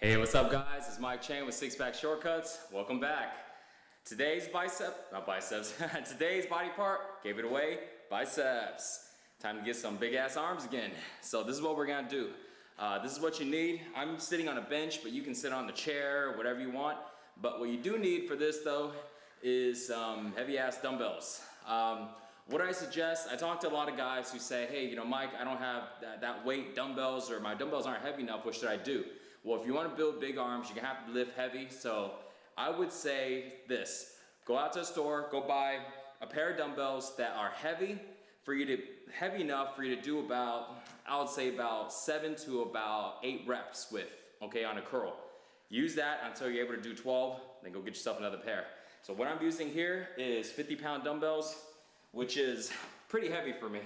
Hey, what's up guys? It's Mike Chang with Six Pack Shortcuts. Welcome back. Today's today's body part, gave it away, biceps. Time to get some big ass arms again. So this is what we're gonna do. This is what you need. I'm sitting on a bench, but you can sit on the chair or whatever you want. But what you do need for this though is some heavy ass dumbbells. What I suggest, I talk to a lot of guys who say, hey, you know, Mike, I don't have that weight dumbbells, or my dumbbells aren't heavy enough, what should I do? Well, if you want to build big arms, you're gonna have to lift heavy. So I would say this: go out to a store, go buy a pair of dumbbells that are heavy enough for you to do about, I would say about 7 to about 8 reps with, okay, on a curl. Use that until you're able to do 12, then go get yourself another pair. So what I'm using here is 50-pound dumbbells, which is pretty heavy for me.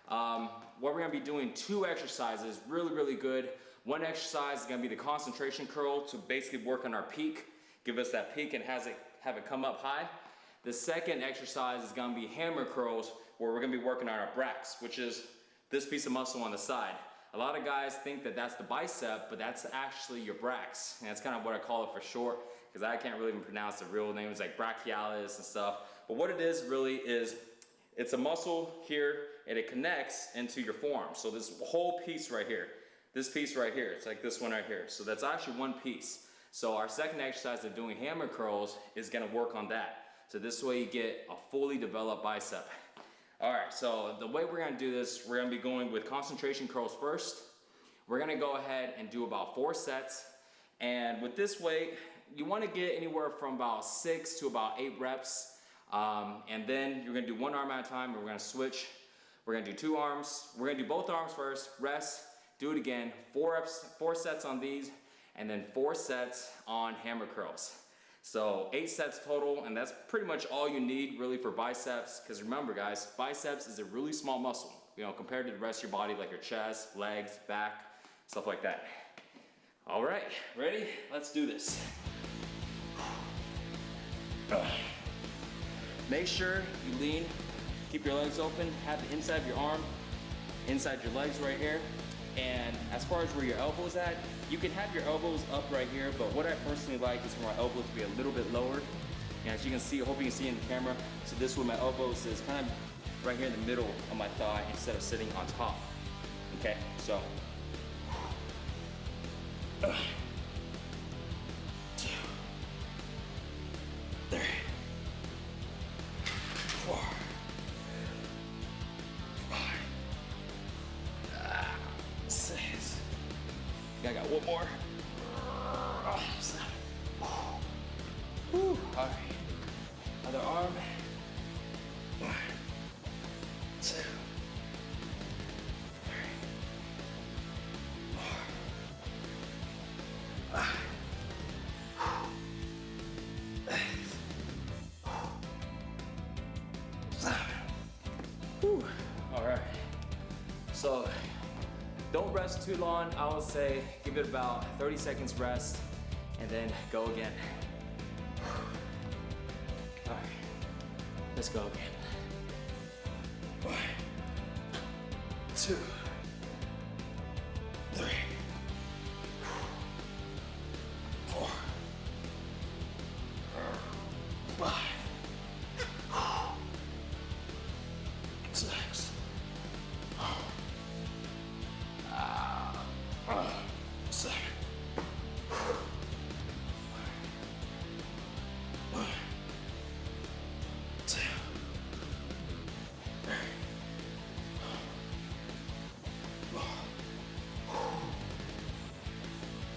What we're gonna be doing 2 exercises, really good. One exercise is gonna be the concentration curl to basically work on our peak, give us that peak and have it come up high. The second exercise is gonna be hammer curls, where we're gonna be working on our brax, which is this piece of muscle on the side. A lot of guys think that that's the bicep, but that's actually your brax. And that's kind of what I call it for short, because I can't really even pronounce the real names like brachialis and stuff. But what it is really is, it's a muscle here and it connects into your forearm. So this whole piece right here, this piece right here, it's like this one right here. So that's actually one piece. So our second exercise of doing hammer curls is gonna work on that. So this way you get a fully developed bicep. All right, so the way we're gonna do this, we're gonna be going with concentration curls first. We're gonna go ahead and do about 4 sets. And with this weight, you wanna get anywhere from about 6 to about 8 reps. And then you're gonna do 1 arm at a time, and we're gonna switch. We're gonna do 2 arms. We're gonna do both arms first, rest, do it again, 4 sets on these, and then 4 sets on hammer curls. So 8 sets total, and that's pretty much all you need really for biceps, because remember guys, biceps is a really small muscle, you know, compared to the rest of your body, like your chest, legs, back, stuff like that. All right, ready? Let's do this. Make sure you lean, keep your legs open, have the inside of your arm, inside your legs right here. And as far as where your elbow's at, you can have your elbows up right here, but what I personally like is for my elbows to be a little bit lower. And as you can see, I hope you can see in the camera, so this way my elbows is kind of right here in the middle of my thigh instead of sitting on top. Okay, so. 2, 3, 4, 5, 6. I got one more. 7. Whew. All right. Other arm. 1, 2, 3, 4, 5. All right, so don't rest too long. I would say give it about 30 seconds rest and then go again. All right, let's go again. 1, 2, 3, 4, 5, 6, 7. 1, 2, 3, 4, 5.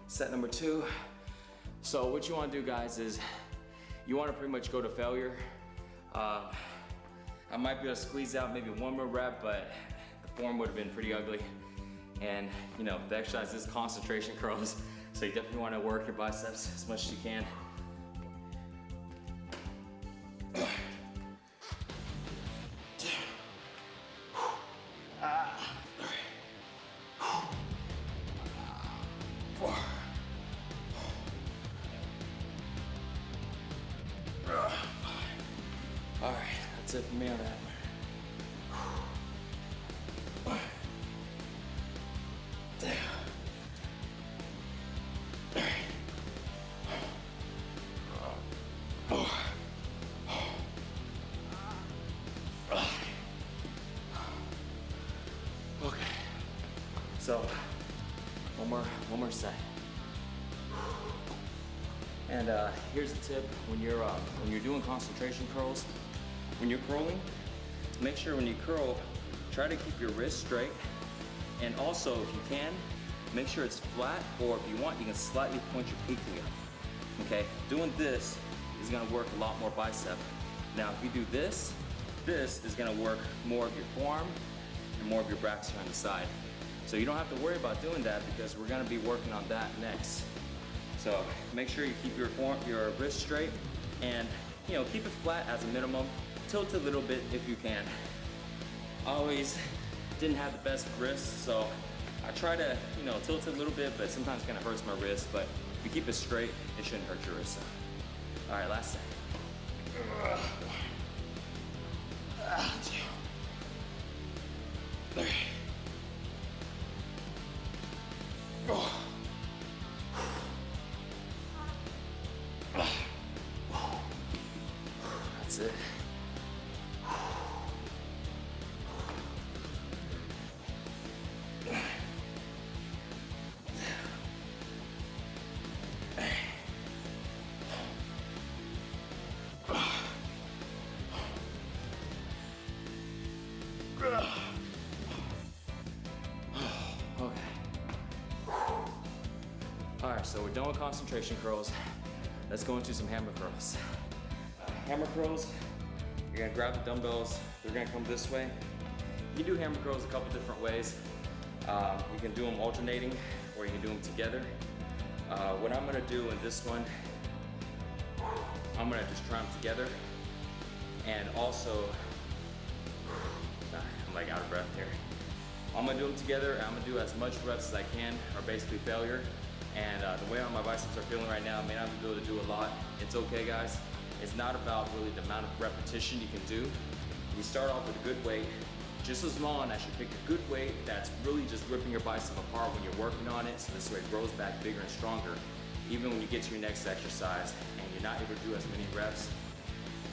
Set number 2. So what you want to do guys is you want to pretty much go to failure. I might be able to squeeze out maybe 1 more rep, but the form would have been pretty ugly. And you know, the exercise is concentration curls, so you definitely want to work your biceps as much as you can. 2, 4, All right, That's it for me on that. Okay, so one more set. And here's the tip: when you're doing concentration curls, when you're curling, make sure when you curl, try to keep your wrist straight, and also if you can, make sure it's flat, or if you want, you can slightly point your pinky up. Okay, doing this is gonna work a lot more bicep. Now, if you do this, this is gonna work more of your forearm and more of your brachial on the side. So you don't have to worry about doing that because we're gonna be working on that next. So make sure you keep your wrist straight and keep it flat as a minimum. Tilt a little bit if you can. I always didn't have the best wrist, so I try to tilt it a little bit, but sometimes it kind of hurts my wrist. But if you keep it straight, it shouldn't hurt your wrist. So. All right, last set. That's it. Okay. All right, so we're done with concentration curls. Let's go into some hammer curls. Hammer curls, you're gonna grab the dumbbells. They're gonna come this way. You can do hammer curls a couple different ways. You can do them alternating, or you can do them together. What I'm gonna do in this one, I'm gonna just try them together. And also, I'm like out of breath here. I'm gonna do them together, and I'm gonna do as much reps as I can, or basically failure. And the way my biceps are feeling right now, I may not be able to do a lot. It's okay, guys. It's not about really the amount of repetition you can do. You start off with a good weight, just as long as you pick a good weight that's really just ripping your bicep apart when you're working on it, so this way it grows back bigger and stronger. Even when you get to your next exercise and you're not able to do as many reps,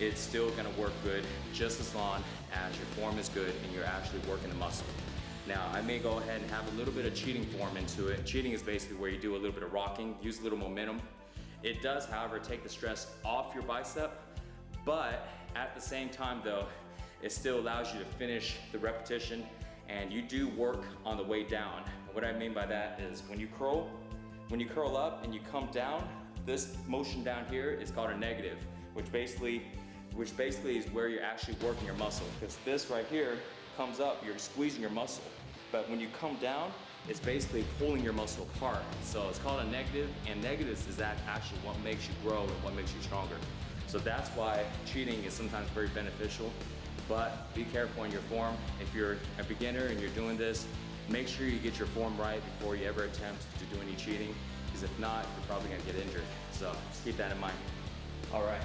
it's still gonna work good just as long as your form is good and you're actually working the muscle. Now, I may go ahead and have a little bit of cheating form into it. Cheating is basically where you do a little bit of rocking, use a little momentum. It does, however, take the stress off your bicep, but at the same time though, it still allows you to finish the repetition, and you do work on the way down. And what I mean by that is when you curl up and you come down, this motion down here is called a negative, which basically is where you're actually working your muscle. Because this right here comes up, you're squeezing your muscle. But when you come down, it's basically pulling your muscle apart. So it's called a negative, and negatives is that actually what makes you grow and what makes you stronger. So that's why cheating is sometimes very beneficial, but be careful in your form. If you're a beginner and you're doing this, make sure you get your form right before you ever attempt to do any cheating, because if not, you're probably gonna get injured. So just keep that in mind. All right.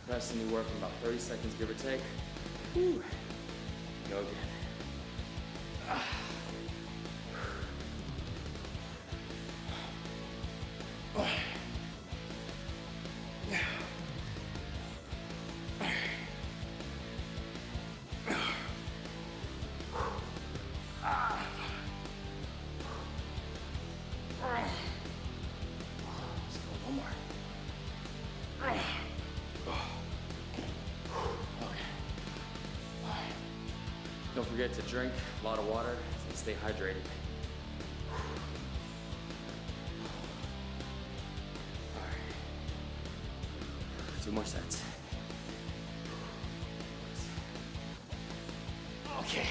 Rest and you work in about 30 seconds, give or take. Whew. Go again. Don't forget to drink a lot of water and stay hydrated. All right. 2 more sets. Okay.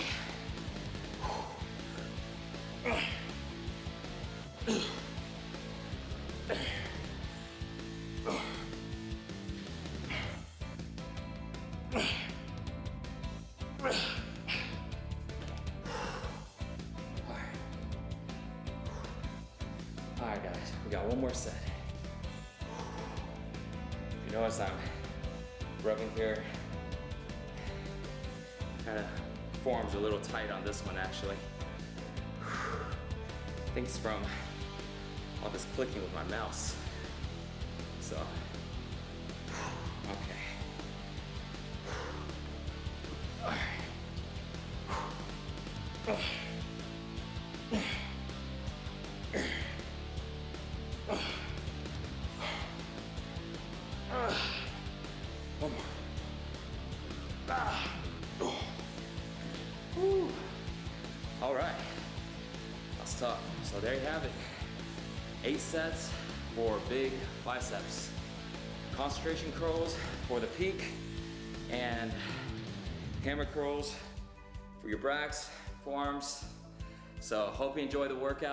All right, guys, we got one more set. If you notice, I'm rubbing here. Kind of forearms are a little tight on this one, actually. I think it's from all this clicking with my mouse. So, okay. All right. One more. All right, that's tough. So there you have it. 8 sets for big biceps. Concentration curls for the peak and hammer curls for your bracts, forearms. So hope you enjoy the workout.